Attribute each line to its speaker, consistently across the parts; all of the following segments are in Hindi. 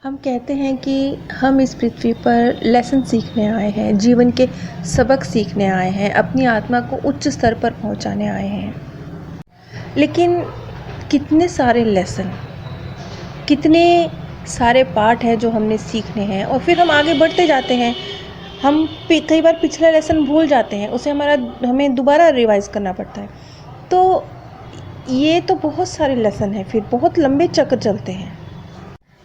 Speaker 1: हम कहते हैं कि हम इस पृथ्वी पर लेसन सीखने आए हैं, जीवन के सबक सीखने आए हैं, अपनी आत्मा को उच्च स्तर पर पहुंचाने आए हैं। लेकिन कितने सारे लेसन, कितने सारे पाठ हैं जो हमने सीखने हैं और फिर हम आगे बढ़ते जाते हैं। हम कई बार पिछला लेसन भूल जाते हैं, उसे हमें दोबारा रिवाइज करना पड़ता है। तो ये तो बहुत सारे लेसन हैं, फिर बहुत लंबे चक्र चलते हैं।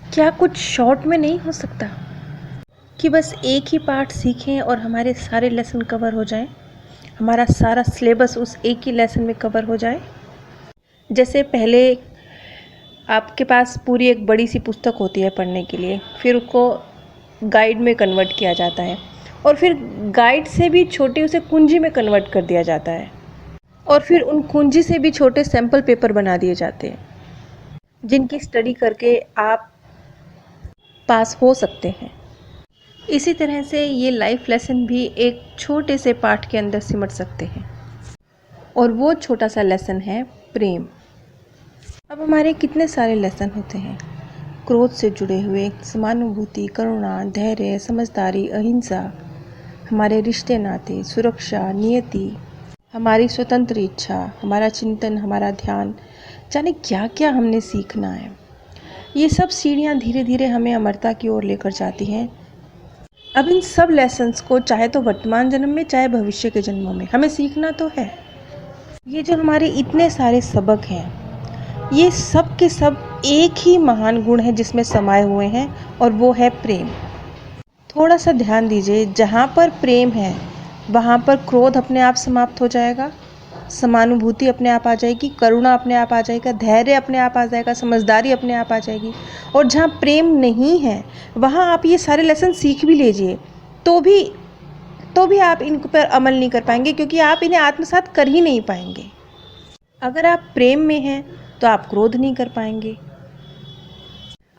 Speaker 1: क्या कुछ शॉर्ट में नहीं हो सकता कि बस एक ही पार्ट सीखें और हमारे सारे लेसन कवर हो जाएं, हमारा सारा सिलेबस उस एक ही लेसन में कवर हो जाए? जैसे पहले आपके पास पूरी एक बड़ी सी पुस्तक होती है पढ़ने के लिए, फिर उसको गाइड में कन्वर्ट किया जाता है और फिर गाइड से भी छोटी उसे कुंजी में कन्वर्ट कर दिया जाता है और फिर उन कुंजी से भी छोटे सैंपल पेपर बना दिए जाते हैं जिनकी स्टडी करके आप पास हो सकते हैं। इसी तरह से ये लाइफ लेसन भी एक छोटे से पाठ के अंदर सिमट सकते हैं और वो छोटा सा लेसन है प्रेम। अब हमारे कितने सारे लेसन होते हैं क्रोध से जुड़े हुए, समानुभूति, करुणा, धैर्य, समझदारी, अहिंसा, हमारे रिश्ते नाते, सुरक्षा, नियति, हमारी स्वतंत्र इच्छा, हमारा चिंतन, हमारा ध्यान, जाने क्या क्या हमने सीखना है। ये सब सीढ़ियाँ धीरे धीरे हमें अमरता की ओर लेकर जाती हैं। अब इन सब लेसन्स को चाहे तो वर्तमान जन्म में चाहे भविष्य के जन्मों में हमें सीखना तो है। ये जो हमारे इतने सारे सबक हैं, ये सब के सब एक ही महान गुण है जिसमें समाये हुए हैं और वो है प्रेम। थोड़ा सा ध्यान दीजिए, जहाँ पर प्रेम है वहाँ पर क्रोध अपने आप समाप्त हो जाएगा, समानुभूति अपने आप आ जाएगी, करुणा अपने आप आ जाएगा, धैर्य अपने आप आ जाएगा, समझदारी अपने आप आ जाएगी। और जहाँ प्रेम नहीं है वहाँ आप ये सारे लेसन सीख भी लीजिए तो भी आप इन पर अमल नहीं कर पाएंगे, क्योंकि आप इन्हें आत्मसात कर ही नहीं पाएंगे। अगर आप प्रेम में हैं तो आप क्रोध नहीं कर पाएंगे,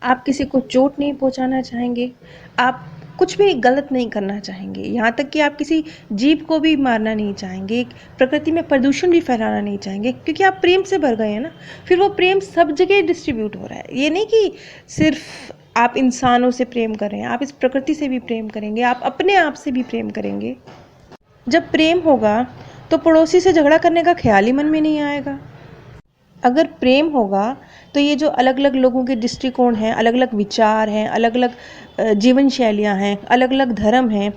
Speaker 1: आप किसी को चोट नहीं पहुंचाना चाहेंगे, आप कुछ भी गलत नहीं करना चाहेंगे, यहाँ तक कि आप किसी जीव को भी मारना नहीं चाहेंगे, प्रकृति में प्रदूषण भी फैलाना नहीं चाहेंगे, क्योंकि आप प्रेम से भर गए हैं ना। फिर वो प्रेम सब जगह डिस्ट्रीब्यूट हो रहा है। ये नहीं कि सिर्फ आप इंसानों से प्रेम कर रहे हैं, आप इस प्रकृति से भी प्रेम करेंगे, आप अपने आप से भी प्रेम करेंगे। जब प्रेम होगा तो पड़ोसी से झगड़ा करने का ख्याल ही मन में नहीं आएगा। अगर प्रेम होगा तो ये जो अलग अलग लोगों के दृष्टिकोण हैं, अलग अलग विचार हैं, अलग अलग जीवन शैलियाँ हैं, अलग अलग धर्म हैं,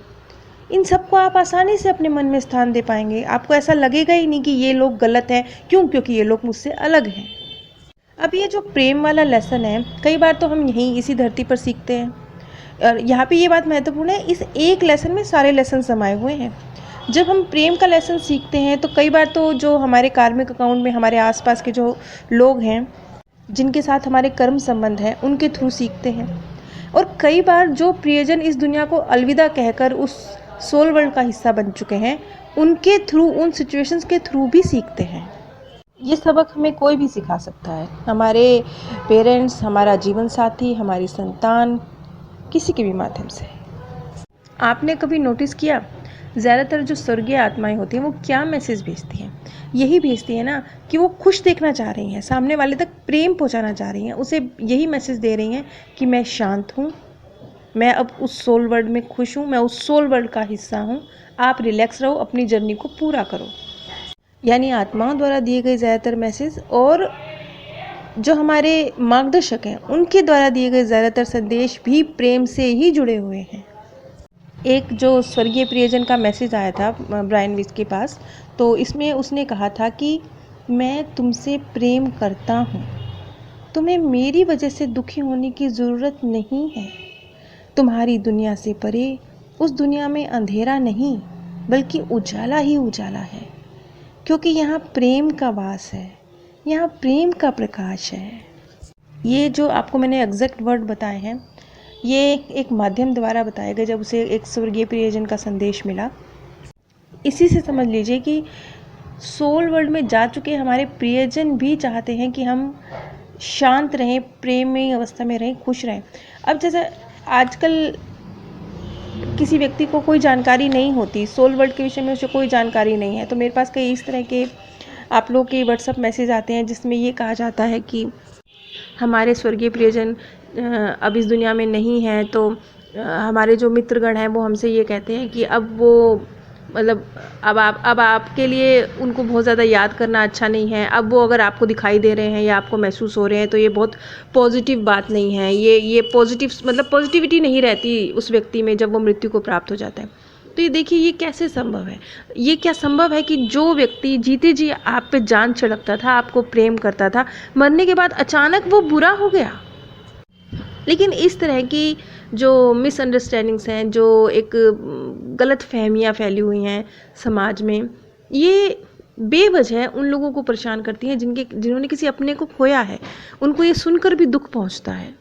Speaker 1: इन सबको आप आसानी से अपने मन में स्थान दे पाएंगे। आपको ऐसा लगेगा ही नहीं कि ये लोग गलत हैं, क्योंकि ये लोग मुझसे अलग हैं। अब ये जो प्रेम वाला लेसन है, कई बार तो हम यहीं इसी धरती पर सीखते हैं और यहाँ पे ये बात महत्वपूर्ण है, इस एक लेसन में सारे लेसन समाये हुए हैं। जब हम प्रेम का लेसन सीखते हैं तो कई बार तो जो हमारे कार्मिक अकाउंट में हमारे आसपास के जो लोग हैं, जिनके साथ हमारे कर्म संबंध हैं, उनके थ्रू सीखते हैं। और कई बार जो प्रियजन इस दुनिया को अलविदा कहकर उस सोल वर्ल्ड का हिस्सा बन चुके हैं, उनके थ्रू, उन सिचुएशंस के थ्रू भी सीखते हैं। ये सबक हमें कोई भी सिखा सकता है, हमारे पेरेंट्स, हमारा जीवन साथी, हमारी संतान, किसी के भी माध्यम से। आपने कभी नोटिस किया ज़्यादातर जो स्वर्गीय आत्माएं होती हैं वो क्या मैसेज भेजती हैं? यही भेजती है ना कि वो खुश देखना चाह रही हैं, सामने वाले तक प्रेम पहुंचाना चाह रही हैं, उसे यही मैसेज दे रही हैं कि मैं शांत हूँ, मैं अब उस सोल वर्ल्ड में खुश हूँ, मैं उस सोल वर्ल्ड का हिस्सा हूँ, आप रिलैक्स रहो, अपनी जर्नी को पूरा करो। यानी आत्माओं द्वारा दिए गए ज़्यादातर मैसेज और जो हमारे मार्गदर्शक हैं उनके द्वारा दिए गए ज़्यादातर संदेश भी प्रेम से ही जुड़े हुए हैं। एक जो स्वर्गीय प्रियजन का मैसेज आया था ब्रायन विस के पास, तो इसमें उसने कहा था कि मैं तुमसे प्रेम करता हूँ, तुम्हें मेरी वजह से दुखी होने की ज़रूरत नहीं है। तुम्हारी दुनिया से परे उस दुनिया में अंधेरा नहीं बल्कि उजाला ही उजाला है, क्योंकि यहाँ प्रेम का वास है, यहाँ प्रेम का प्रकाश है। ये जो आपको मैंने एग्जैक्ट वर्ड बताए हैं, ये एक माध्यम द्वारा बताया गया जब उसे एक स्वर्गीय प्रियजन का संदेश मिला। इसी से समझ लीजिए कि सोल वर्ल्ड में जा चुके हमारे प्रियजन भी चाहते हैं कि हम शांत रहें, प्रेमी अवस्था में रहें, खुश रहें। अब जैसे आजकल किसी व्यक्ति को कोई जानकारी नहीं होती, सोल वर्ल्ड के विषय में उसे कोई जानकारी नहीं है, तो मेरे पास कई इस तरह के आप लोग के व्हाट्सएप मैसेज आते हैं जिसमें ये कहा जाता है कि हमारे स्वर्गीय प्रियजन अब इस दुनिया में नहीं हैं, तो हमारे जो मित्रगण हैं वो हमसे ये कहते हैं कि अब वो मतलब अब आपके लिए उनको बहुत ज़्यादा याद करना अच्छा नहीं है। अब वो अगर आपको दिखाई दे रहे हैं या आपको महसूस हो रहे हैं तो ये बहुत पॉजिटिव बात नहीं है। ये पॉजिटिव मतलब पॉजिटिविटी नहीं रहती उस व्यक्ति में जब वो मृत्यु को प्राप्त हो जाता है। तो ये देखिए, ये कैसे संभव है? ये क्या संभव है कि जो व्यक्ति जीते जी आप पे जान छिड़कता था, आपको प्रेम करता था, मरने के बाद अचानक वो बुरा हो गया? लेकिन इस तरह की जो मिसअंडरस्टैंडिंग्स हैं, जो एक गलत फहमियाँ फैली हुई हैं समाज में, ये बेवजह उन लोगों को परेशान करती हैं जिन्होंने किसी अपने को खोया है। उनको ये सुनकर भी दुख पहुंचता है।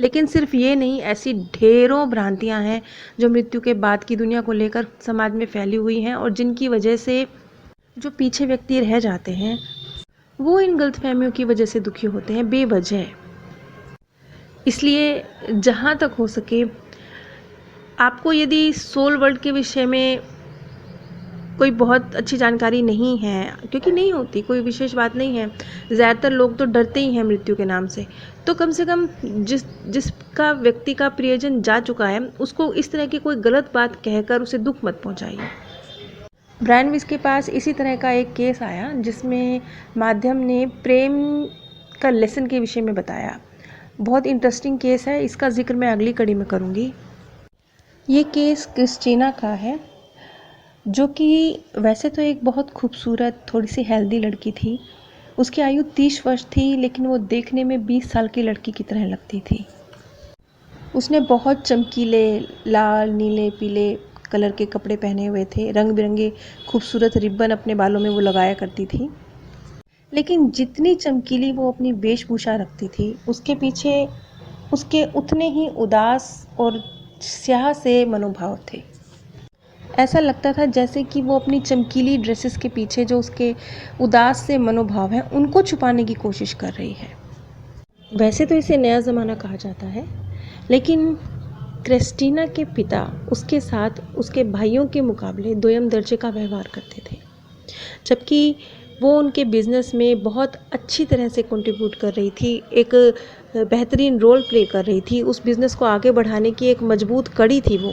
Speaker 1: लेकिन सिर्फ ये नहीं, ऐसी ढेरों भ्रांतियां हैं जो मृत्यु के बाद की दुनिया को लेकर समाज में फैली हुई हैं, और जिनकी वजह से जो पीछे व्यक्ति रह जाते हैं वो इन गलतफहमियों की वजह से दुखी होते हैं बेवजह। इसलिए जहाँ तक हो सके, आपको यदि सोल वर्ल्ड के विषय में कोई बहुत अच्छी जानकारी नहीं है, क्योंकि नहीं होती, कोई विशेष बात नहीं है, ज़्यादातर लोग तो डरते ही हैं मृत्यु के नाम से, तो कम से कम जिसका व्यक्ति का प्रियजन जा चुका है उसको इस तरह की कोई गलत बात कहकर उसे दुख मत पहुंचाइए। ब्रायन विस के पास इसी तरह का एक केस आया जिसमें माध्यम ने प्रेम का लेसन के विषय में बताया। बहुत इंटरेस्टिंग केस है, इसका जिक्र मैं अगली कड़ी में करूँगी। ये केस क्रिस्टीना का है, जो कि वैसे तो एक बहुत खूबसूरत, थोड़ी सी हेल्दी लड़की थी। उसकी आयु 30 वर्ष थी, लेकिन वो देखने में 20 साल की लड़की की तरह लगती थी। उसने बहुत चमकीले लाल, नीले, पीले कलर के कपड़े पहने हुए थे। रंग बिरंगे खूबसूरत रिबन अपने बालों में वो लगाया करती थी। लेकिन जितनी चमकीली वो अपनी वेशभूषा रखती थी, उसके पीछे उसके उतने ही उदास और स्याह से मनोभाव थे। ऐसा लगता था जैसे कि वो अपनी चमकीली ड्रेसेस के पीछे जो उसके उदास से मनोभाव हैं उनको छुपाने की कोशिश कर रही है। वैसे तो इसे नया ज़माना कहा जाता है, लेकिन क्रिस्टीना के पिता उसके साथ उसके भाइयों के मुकाबले दोयम दर्जे का व्यवहार करते थे, जबकि वो उनके बिज़नेस में बहुत अच्छी तरह से कंट्रीब्यूट कर रही थी, एक बेहतरीन रोल प्ले कर रही थी। उस बिज़नेस को आगे बढ़ाने की एक मजबूत कड़ी थी वो।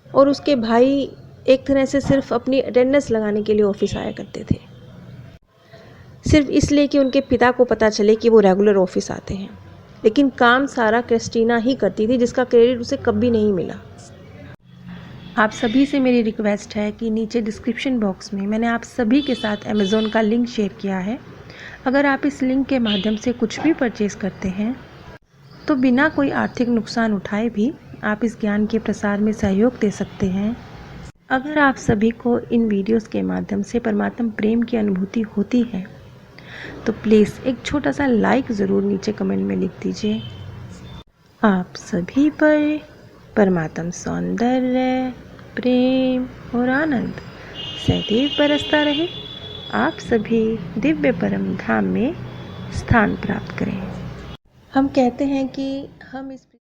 Speaker 1: और उसके भाई एक तरह से सिर्फ अपनी अटेंडेंस लगाने के लिए ऑफिस आया करते थे, सिर्फ इसलिए कि उनके पिता को पता चले कि वो रेगुलर ऑफिस आते हैं। लेकिन काम सारा क्रिस्टीना ही करती थी, जिसका क्रेडिट उसे कभी नहीं मिला। आप सभी से मेरी रिक्वेस्ट है कि नीचे डिस्क्रिप्शन बॉक्स में मैंने आप सभी के साथ अमेज़ॉन का लिंक शेयर किया है। अगर आप इस लिंक के माध्यम से कुछ भी परचेज करते हैं तो बिना कोई आर्थिक नुकसान उठाए भी आप इस ज्ञान के प्रसार में सहयोग दे सकते हैं। अगर आप सभी को इन वीडियोस के माध्यम से परमात्म प्रेम की अनुभूति होती है तो प्लीज़ एक छोटा सा लाइक ज़रूर नीचे कमेंट में लिख दीजिए। आप सभी पर परमात्म सौंदर्य, प्रेम और आनंद सदैव बरसता रहे। आप सभी दिव्य परम धाम में स्थान प्राप्त करें। हम कहते हैं कि हम इस